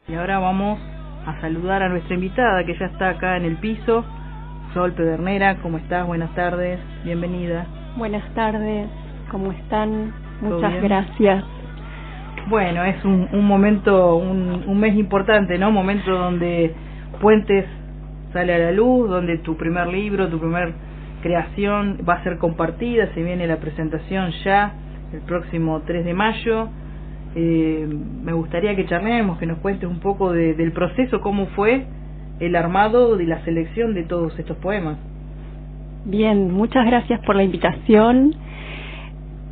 Y ahora vamos a saludar a nuestra invitada que ya está acá en el piso, Sol Pedernera. ¿Cómo estás? Buenas tardes, bienvenida. Buenas tardes, ¿cómo están? Muchas bien? Gracias. Bueno, es un momento, un mes importante, ¿no? Un momento donde Puentes sale a la luz, donde tu primer libro, tu primer creación va a ser compartida. Se viene la presentación ya el próximo 3 de mayo. Me gustaría que charlemos, que nos cuentes un poco del proceso, cómo fue el armado de la selección de todos estos poemas. Bien, muchas gracias por la invitación.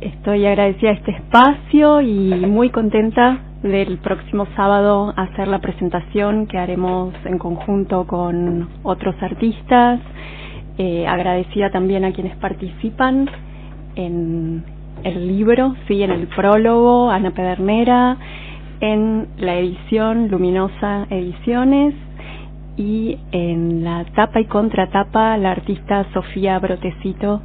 Estoy agradecida a este espacio y muy contenta del próximo sábado hacer la presentación que haremos en conjunto con otros artistas. Agradecida también a quienes participan en el libro, sí, en el prólogo, Ana Pedernera, en la edición Luminosa Ediciones y en la tapa y contratapa la artista Sofía Brotecito,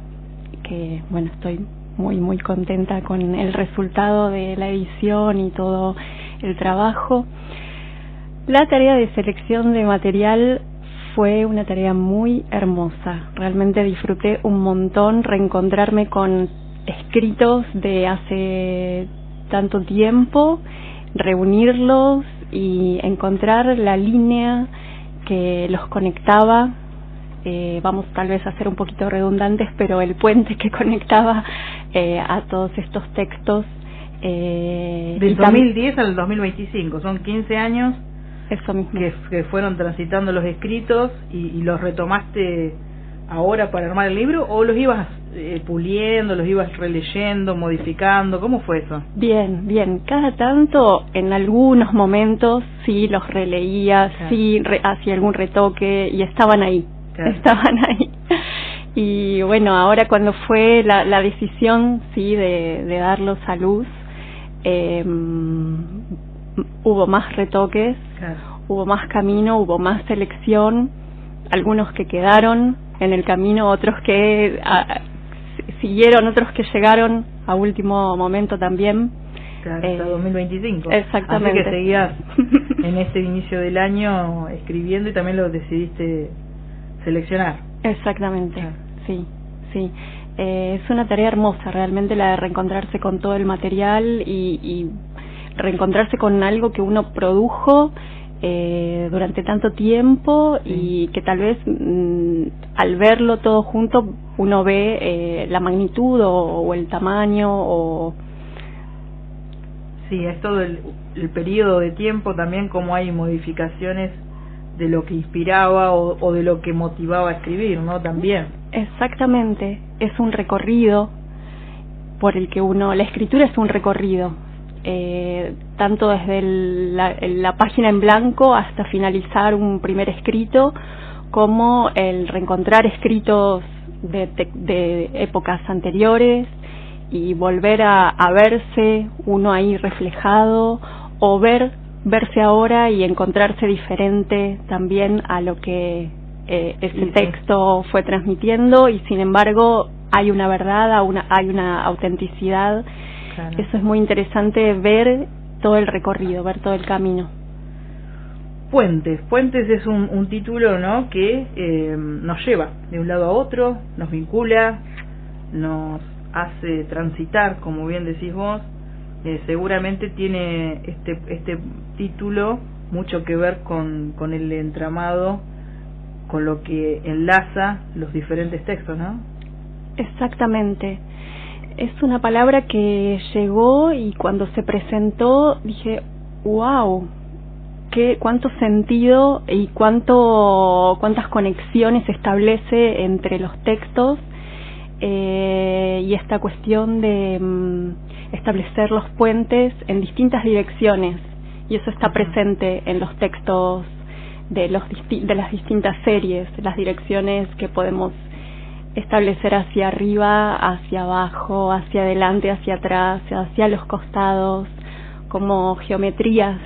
que bueno, estoy muy contenta con el resultado de la edición y todo el trabajo. La tarea de selección de material fue una tarea muy hermosa. Realmente disfruté un montón reencontrarme con escritos de hace tanto tiempo, reunirlos y encontrar la línea que los conectaba. Vamos tal vez a ser un poquito redundantes, pero el puente que conectaba a todos estos textos. Del 2010 al 2025, son 15 años. Eso mismo. Que fueron transitando los escritos y los retomaste ahora para armar el libro, o los ibas puliendo, los ibas releyendo, modificando. ¿Cómo fue eso? Bien. Cada tanto, en algunos momentos, sí los releía, claro. Sí hacía algún retoque y estaban ahí. Claro. Estaban ahí. Y bueno, ahora cuando fue la decisión, sí, de darlos a luz, hubo más retoques, claro. Hubo más camino, hubo más selección, algunos que quedaron en el camino, otros que siguieron, otros que llegaron a último momento también. Claro, hasta 2025. Exactamente. Así que seguías en este inicio del año escribiendo y también lo decidiste seleccionar. Exactamente, claro. Sí. Es una tarea hermosa realmente la de reencontrarse con todo el material y reencontrarse con algo que uno produjo durante tanto tiempo, sí. Y que tal vez al verlo todo junto uno ve la magnitud o el tamaño Sí, es todo el periodo de tiempo también, como hay modificaciones de lo que inspiraba o de lo que motivaba a escribir, ¿no? También. Exactamente, es un recorrido por el que la escritura es un recorrido, tanto desde la página en blanco hasta finalizar un primer escrito, como el reencontrar escritos de épocas anteriores y volver a verse uno ahí reflejado, o verse ahora y encontrarse diferente también a lo que ese texto fue transmitiendo, y sin embargo hay una verdad, hay una autenticidad. Claro. Eso es muy interesante, ver todo el recorrido, ver todo el camino. Puentes es un título, ¿no?, que nos lleva de un lado a otro, nos vincula, nos hace transitar, como bien decís vos. Seguramente tiene este título mucho que ver con el entramado, con lo que enlaza los diferentes textos, ¿no? Exactamente. Es una palabra que llegó y cuando se presentó dije, wow, cuánto sentido y cuántas conexiones establece entre los textos, y esta cuestión de establecer los puentes en distintas direcciones, y eso está presente en los textos de las distintas series, las direcciones que podemos establecer hacia arriba, hacia abajo, hacia adelante, hacia atrás, hacia los costados, como geometrías.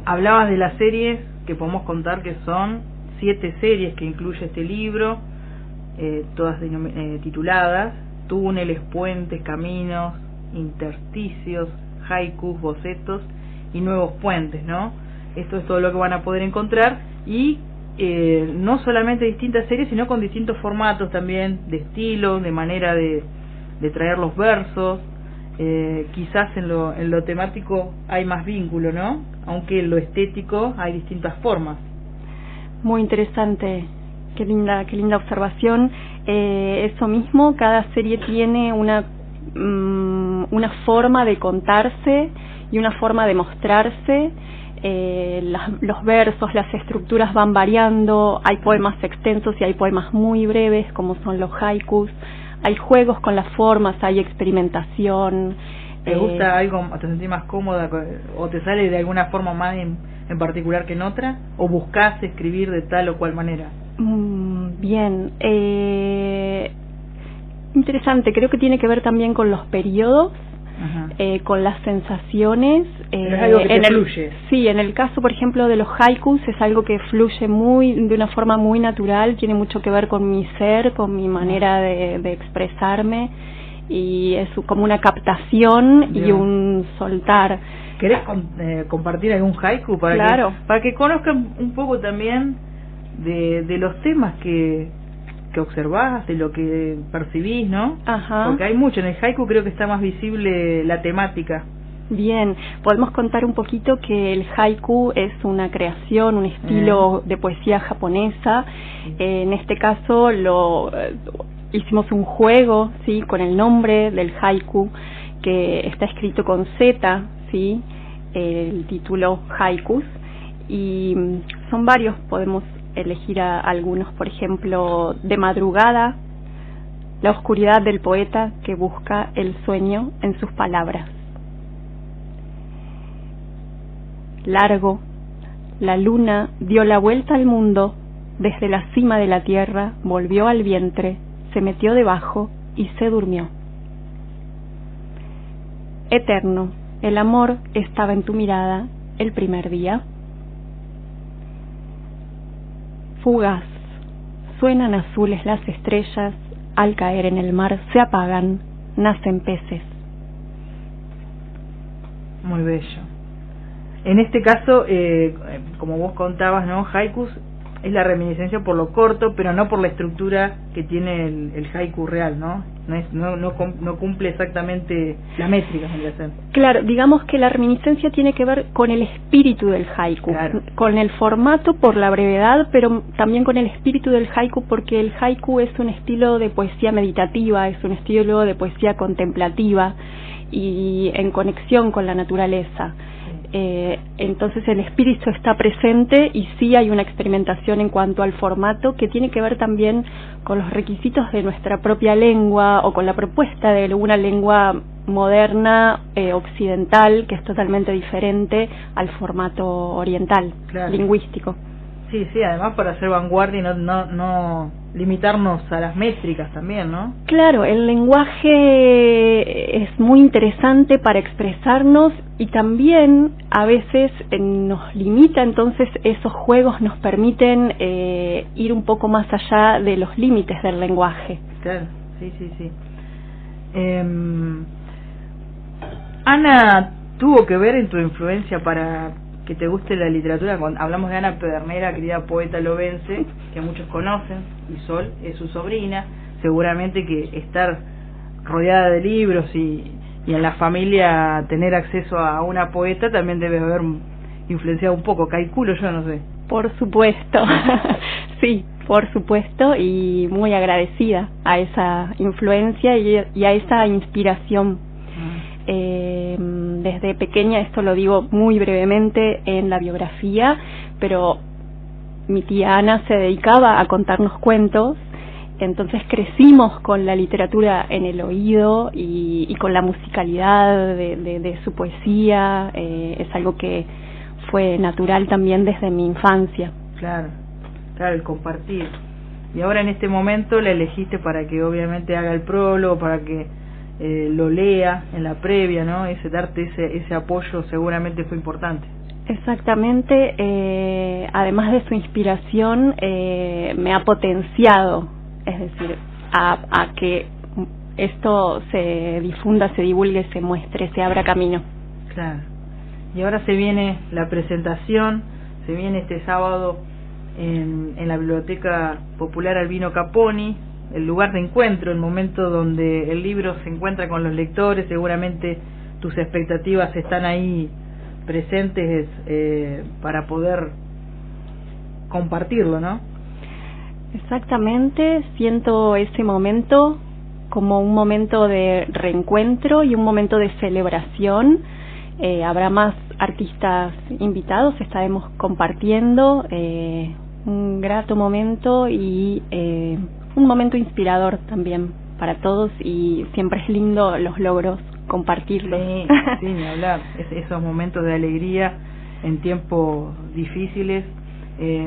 Hablabas de las series, que podemos contar que son 7 series que incluye este libro, todas tituladas Túneles, Puentes, Caminos, Intersticios, Haikus, Bocetos y nuevos puentes, ¿no? Esto es todo lo que van a poder encontrar, y no solamente distintas series, sino con distintos formatos también, de estilo, de manera de traer los versos. Quizás en lo temático hay más vínculo, ¿no? Aunque en lo estético hay distintas formas. Muy interesante, qué linda observación. Eso mismo, cada serie tiene una forma de contarse y una forma de mostrarse. Los versos, las estructuras van variando, hay poemas extensos y hay poemas muy breves, como son los haikus. Hay juegos con las formas, hay experimentación. ¿Te gusta algo, te sentís más cómoda o te sale de alguna forma más en particular que en otra? ¿O buscás escribir de tal o cual manera? Bien. Interesante, creo que tiene que ver también con los periodos. Con las sensaciones. Pero es algo que te fluye. Sí, en el caso, por ejemplo, de los haikus, es algo que fluye de una forma muy natural, tiene mucho que ver con mi ser, con mi manera de expresarme, y es como una captación. Bien. Y un soltar. ¿Querés compartir algún haiku para que conozcan un poco también de los temas que observás, de lo que percibís, ¿no? Ajá. Porque hay mucho, en el haiku creo que está más visible la temática. Bien, podemos contar un poquito que el haiku es una creación, un estilo de poesía japonesa. En este caso hicimos un juego, ¿sí?, con el nombre del haiku, que está escrito con Z, ¿sí?, el título haikus, y son varios, podemos elegir algunos, por ejemplo, de madrugada, la oscuridad del poeta que busca el sueño en sus palabras. Largo, la luna dio la vuelta al mundo, desde la cima de la tierra volvió al vientre, se metió debajo y se durmió. Eterno, el amor estaba en tu mirada el primer día. Fugaz, suenan azules las estrellas, al caer en el mar se apagan, nacen peces. Muy bello. En este caso, como vos contabas, ¿no? Haikus es la reminiscencia por lo corto, pero no por la estructura que tiene el haiku real, ¿no? No cumple exactamente la métrica, vendría a ser. Claro, digamos que la reminiscencia tiene que ver con el espíritu del haiku, con el formato por la brevedad, pero también con el espíritu del haiku, porque el haiku es un estilo de poesía meditativa, es un estilo de poesía contemplativa y en conexión con la naturaleza. Entonces el espíritu está presente y sí hay una experimentación en cuanto al formato que tiene que ver también con los requisitos de nuestra propia lengua o con la propuesta de una lengua moderna occidental que es totalmente diferente al formato oriental, lingüístico. Sí, además para hacer vanguardia y no limitarnos a las métricas también, ¿no? Claro, el lenguaje es muy interesante para expresarnos y también a veces nos limita, entonces esos juegos nos permiten ir un poco más allá de los límites del lenguaje. Claro, sí. Ana, ¿tuvo que ver en tu influencia para que te guste la literatura? Cuando hablamos de Ana Pedernera, querida poeta lobense, que muchos conocen, y Sol es su sobrina, seguramente que estar rodeada de libros y en la familia tener acceso a una poeta también debe haber influenciado un poco, calculo yo, no sé. Por supuesto, sí, por supuesto, y muy agradecida a esa influencia y a esa inspiración. Desde pequeña, esto lo digo muy brevemente en la biografía, pero mi tía Ana se dedicaba a contarnos cuentos, entonces crecimos con la literatura en el oído y con la musicalidad de su poesía. Es algo que fue natural también desde mi infancia. Claro, el compartir. Y ahora en este momento la elegiste para que obviamente haga el prólogo, para que lo lea en la previa, ¿no? Darte ese apoyo seguramente fue importante. Exactamente, además de su inspiración, me ha potenciado, es decir, a que esto se difunda, se divulgue, se muestre, se abra camino. Claro. Y ahora se viene la presentación, se viene este sábado en la Biblioteca Popular Albino Caponi, el lugar de encuentro, el momento donde el libro se encuentra con los lectores. Seguramente tus expectativas están ahí presentes para poder compartirlo, ¿no? Exactamente, siento ese momento como un momento de reencuentro y un momento de celebración. Habrá más artistas invitados, estaremos compartiendo un grato momento y un momento inspirador también para todos, y siempre es lindo los logros, compartirlos. Sí, ni hablar, esos momentos de alegría en tiempos difíciles.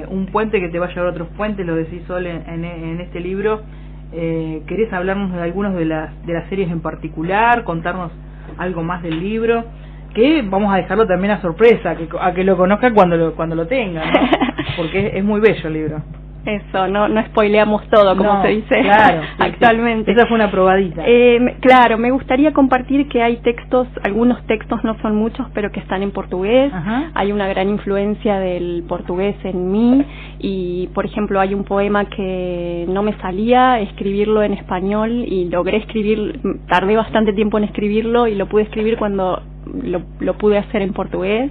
Un puente que te va a llevar a otros puentes, lo decís Sol en este libro. ¿Querés hablarnos de algunos de las series en particular, contarnos algo más del libro? Que vamos a dejarlo también a sorpresa, a que lo conozcan cuando lo tengan, ¿no? Porque es muy bello el libro. Eso, no spoileamos todo, como se dice claro, actualmente. Esa fue una probadita. Claro, me gustaría compartir que hay textos, algunos textos, no son muchos, pero que están en portugués. Ajá. Hay una gran influencia del portugués en mí, y por ejemplo hay un poema que no me salía escribirlo en español y logré escribir, tardé bastante tiempo en escribirlo y lo pude escribir cuando lo pude hacer en portugués.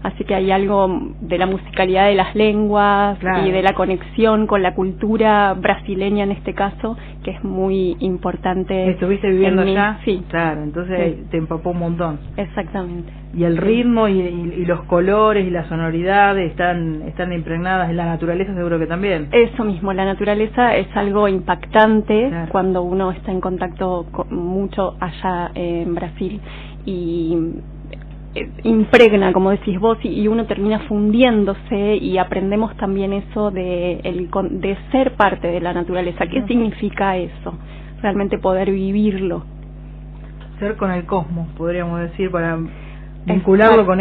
Así que hay algo de la musicalidad de las lenguas, claro, y de la conexión con la cultura brasileña en este caso, que es muy importante. ¿Estuviste viviendo allá? Sí. Claro, entonces sí, te empapó un montón. Exactamente. Y el ritmo y los colores y la sonoridad están impregnadas en la naturaleza, seguro que también. Eso mismo, la naturaleza es algo impactante, claro, cuando uno está en contacto mucho allá en Brasil, y impregna, como decís vos, y uno termina fundiéndose, y aprendemos también eso de ser parte de la naturaleza. ¿Qué significa eso? Realmente poder vivirlo. Ser con el cosmos, podríamos decir, para vincularlo con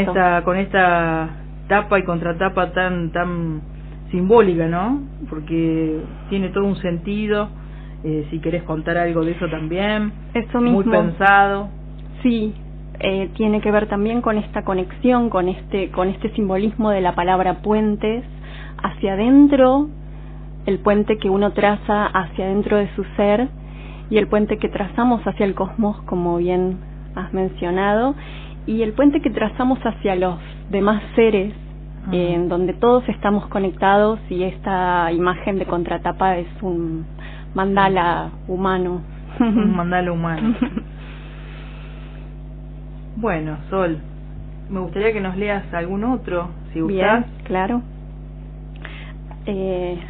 esta tapa y contratapa tan simbólica, ¿no? Porque tiene todo un sentido. Si querés contar algo de eso también. Eso mismo. Muy pensado. Sí. Tiene que ver también con esta conexión, con este simbolismo de la palabra puentes, hacia adentro, el puente que uno traza hacia adentro de su ser, y el puente que trazamos hacia el cosmos, como bien has mencionado, y el puente que trazamos hacia los demás seres, en donde todos estamos conectados, y esta imagen de contratapa es un mandala humano. Un mandala humano. Bueno, Sol, me gustaría que nos leas algún otro, si gustás. Bien, claro.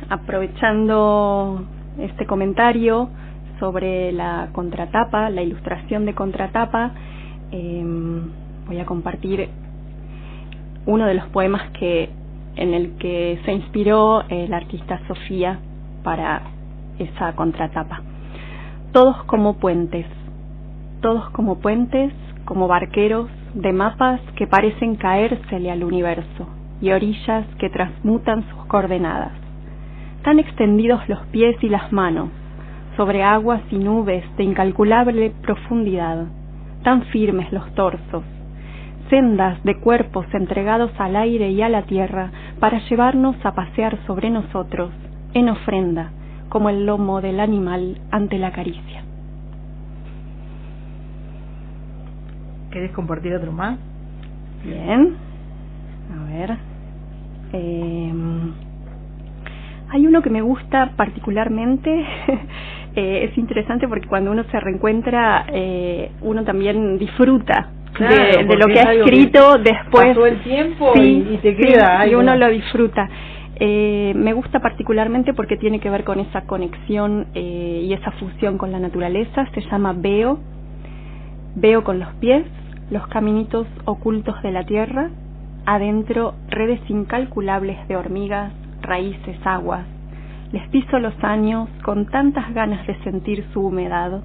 Aprovechando este comentario sobre la contratapa, la ilustración de contratapa, voy a compartir uno de los poemas en el que se inspiró la artista Sofía para esa contratapa. Todos como puentes, como barqueros de mapas que parecen caérsele al universo, y orillas que transmutan sus coordenadas. Tan extendidos los pies y las manos, sobre aguas y nubes de incalculable profundidad, tan firmes los torsos, sendas de cuerpos entregados al aire y a la tierra para llevarnos a pasear sobre nosotros, en ofrenda, como el lomo del animal ante la caricia. ¿Querés compartir otro más? Bien, a ver. Hay uno que me gusta particularmente. Es interesante porque cuando uno se reencuentra, uno también disfruta, claro, de lo que ha escrito después. Pasó el tiempo, sí, y te queda algo. Y uno lo disfruta. Me gusta particularmente porque tiene que ver con esa conexión y esa fusión con la naturaleza. Se llama Veo. Veo con los pies los caminitos ocultos de la tierra, adentro redes incalculables de hormigas, raíces, aguas. Les piso los años con tantas ganas de sentir su humedad,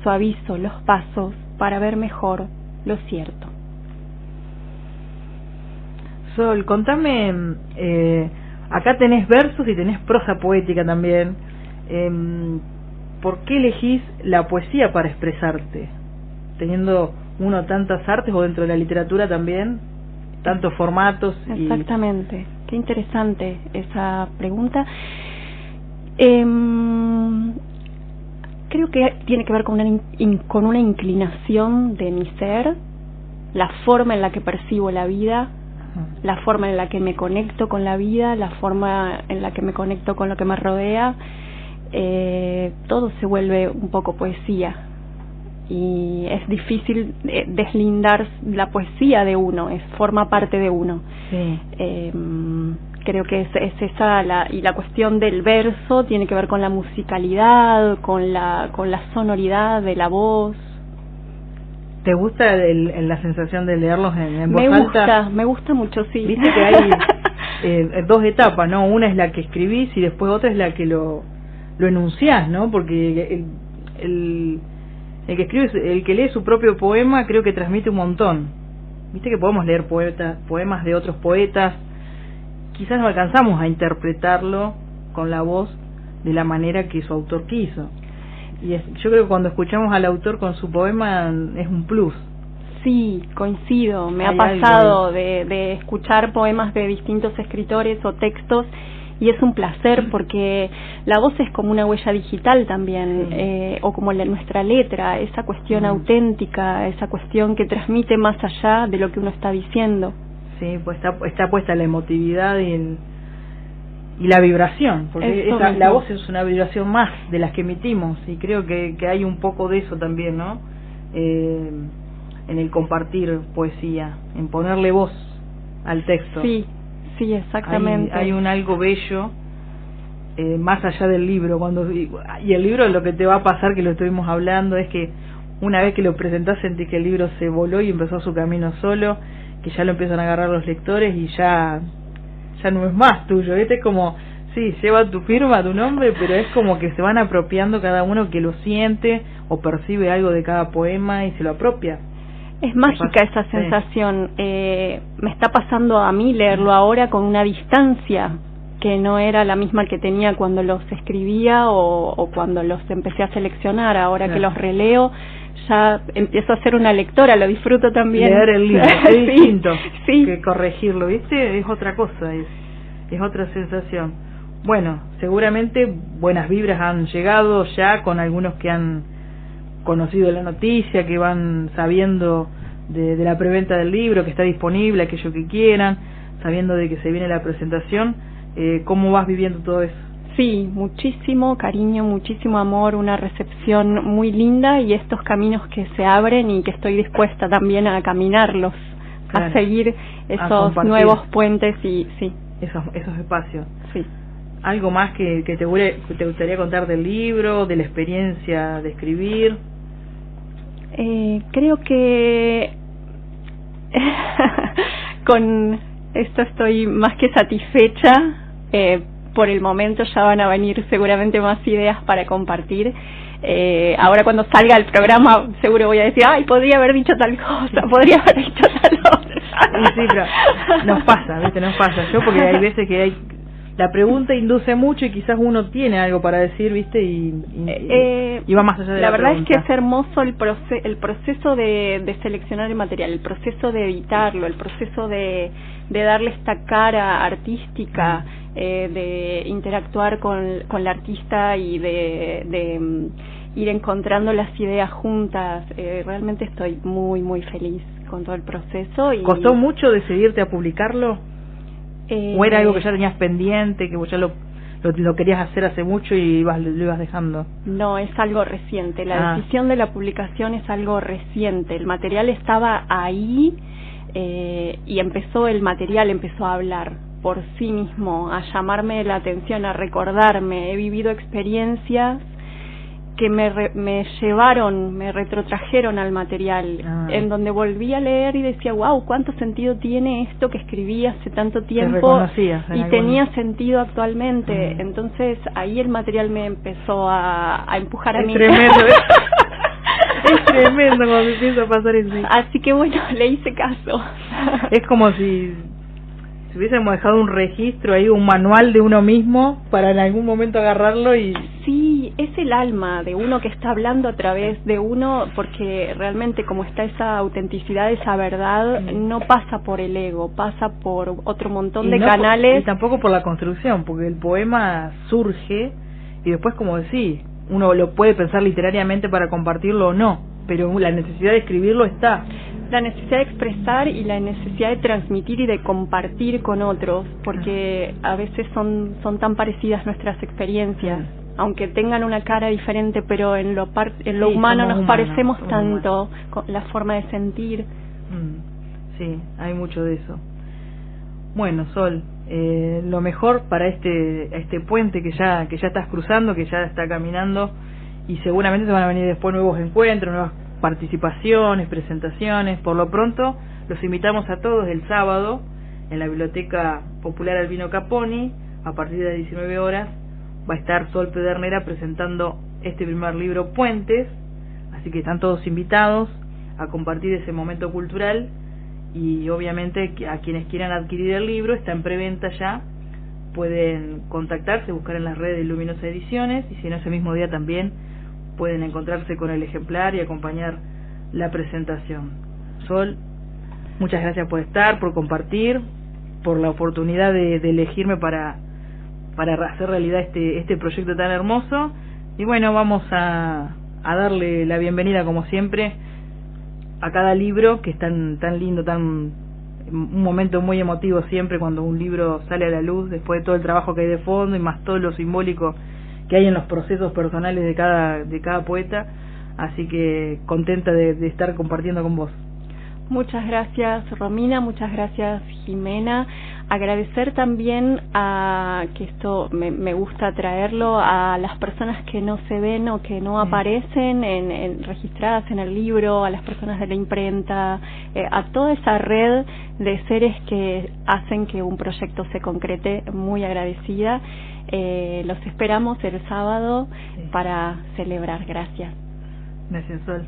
suavizo los pasos para ver mejor lo cierto. Sol, contame, acá tenés versos y tenés prosa poética también. ¿Por qué elegís la poesía para expresarte? Teniendo uno tantas artes, o dentro de la literatura también, tantos formatos. Exactamente. Qué interesante esa pregunta. Creo que tiene que ver con una inclinación de mi ser, la forma en la que percibo la vida, la forma en la que me conecto con la vida, la forma en la que me conecto con lo que me rodea. Todo se vuelve un poco poesía y es difícil deslindar la poesía de uno, forma parte de uno. Sí. Creo que es esa y la cuestión del verso tiene que ver con la musicalidad, con la sonoridad de la voz. ¿Te gusta la sensación de leerlos en voz alta? Me gusta mucho, sí. Viste que hay dos etapas, ¿no? Una es la que escribís y después otra es la que lo enunciás, ¿no? Porque el que escribe, el que lee su propio poema, creo que transmite un montón. Viste que podemos leer poemas de otros poetas, quizás no alcanzamos a interpretarlo con la voz de la manera que su autor quiso. Y yo creo que cuando escuchamos al autor con su poema es un plus. Sí, coincido. Me ha pasado de escuchar poemas de distintos escritores o textos y es un placer porque la voz es como una huella digital también, o como nuestra letra, esa cuestión auténtica, esa cuestión que transmite más allá de lo que uno está diciendo. Sí, pues está puesta la emotividad y la vibración, porque la voz es una vibración más de las que emitimos y creo que hay un poco de eso también, ¿no? En el compartir poesía, en ponerle voz al texto. Sí, exactamente. Hay algo bello más allá del libro, y el libro, lo que te va a pasar, que lo estuvimos hablando, es que una vez que lo presentás sentís que el libro se voló y empezó su camino solo, que ya lo empiezan a agarrar los lectores y ya no es más tuyo, ¿viste? Es como, sí, lleva tu firma, tu nombre, pero es como que se van apropiando cada uno que lo siente o percibe algo de cada poema y se lo apropia. Es mágica esa sensación. Me está pasando a mí leerlo ahora con una distancia que no era la misma que tenía cuando los escribía o cuando los empecé a seleccionar. Ahora que los releo, ya empiezo a ser una lectora, lo disfruto también. Leer el libro es distinto que corregirlo, ¿viste? Es otra cosa, es otra sensación. Bueno, seguramente buenas vibras han llegado ya con algunos que han conocido la noticia, que van sabiendo de la preventa del libro, que está disponible, aquello que quieran, sabiendo de que se viene la presentación. ¿Cómo vas viviendo todo eso? Sí, muchísimo cariño, muchísimo amor, una recepción muy linda y estos caminos que se abren y que estoy dispuesta también a caminarlos, claro, a seguir esos nuevos puentes y esos espacios. Sí. ¿Algo más que te gustaría contar del libro, de la experiencia de escribir? Creo que con esto estoy más que satisfecha. Por el momento ya van a venir seguramente más ideas para compartir. Ahora cuando salga el programa seguro voy a decir, ay, podría haber dicho tal cosa, podría haber dicho tal otra. Sí, pero nos pasa, ¿viste? Nos pasa. Yo porque hay veces que la pregunta induce mucho y quizás uno tiene algo para decir, ¿viste? Y va más allá de la verdad pregunta. Es que es hermoso el proceso de seleccionar el material, el proceso de editarlo, el proceso de darle esta cara artística, de interactuar con la artista y de ir encontrando las ideas juntas. Realmente estoy muy, muy feliz con todo el proceso. ¿Costó mucho decidirte a publicarlo? ¿O era algo que ya tenías pendiente, que vos ya lo querías hacer hace mucho y lo ibas dejando? No, es algo reciente. La decisión de la publicación es algo reciente. El material estaba ahí y el material empezó a hablar por sí mismo, a llamarme la atención, a recordarme. He vivido experiencias que me llevaron, me retrotrajeron al material, en donde volví a leer y decía, wow, cuánto sentido tiene esto que escribí hace tanto tiempo y tenía sentido actualmente. Entonces ahí el material me empezó a empujar a mí. Tremendo. Es tremendo cuando empieza a pasar eso. Así que bueno, le hice caso. Es como si Si hubiésemos dejado un registro ahí, un manual de uno mismo para en algún momento agarrarlo y... Sí, es el alma de uno que está hablando a través de uno, porque realmente como está esa autenticidad, esa verdad, no pasa por el ego, pasa por otro montón de canales. Y tampoco por la construcción, porque el poema surge y después, como decís, uno lo puede pensar literariamente para compartirlo o no, pero la necesidad de escribirlo está. La necesidad de expresar y la necesidad de transmitir y de compartir con otros, porque a veces son tan parecidas nuestras experiencias, aunque tengan una cara diferente, pero en lo humano nos parecemos tanto, con la forma de sentir. Sí, hay mucho de eso. Bueno, Sol, lo mejor para este puente que ya estás cruzando, que ya está caminando, y seguramente te van a venir después nuevos encuentros, nuevas participaciones, presentaciones. Por lo pronto los invitamos a todos el sábado en la Biblioteca Popular Albino Caponi. A partir de las 19 horas va a estar Sol Pedernera presentando este primer libro, Puentes, así que están todos invitados a compartir ese momento cultural, y obviamente a quienes quieran adquirir el libro está en preventa ya, pueden contactarse, buscar en las redes de Luminosa Ediciones, y si no, ese mismo día también pueden encontrarse con el ejemplar y acompañar la presentación. Sol, muchas gracias por estar, por compartir, por la oportunidad de elegirme para hacer realidad este proyecto tan hermoso. Y bueno, vamos a darle la bienvenida, como siempre, a cada libro, que es tan lindo, un momento muy emotivo siempre cuando un libro sale a la luz, después de todo el trabajo que hay de fondo y más todo lo simbólico que hay en los procesos personales de cada poeta. Así que contenta de estar compartiendo con vos. Muchas gracias, Romina, muchas gracias, Jimena. Agradecer también que esto me gusta traerlo a las personas que no se ven o que no aparecen registradas en el libro, a las personas de la imprenta, a toda esa red de seres que hacen que un proyecto se concrete. Muy agradecida. Los esperamos el sábado para celebrar. Gracias. Gracias, Sol.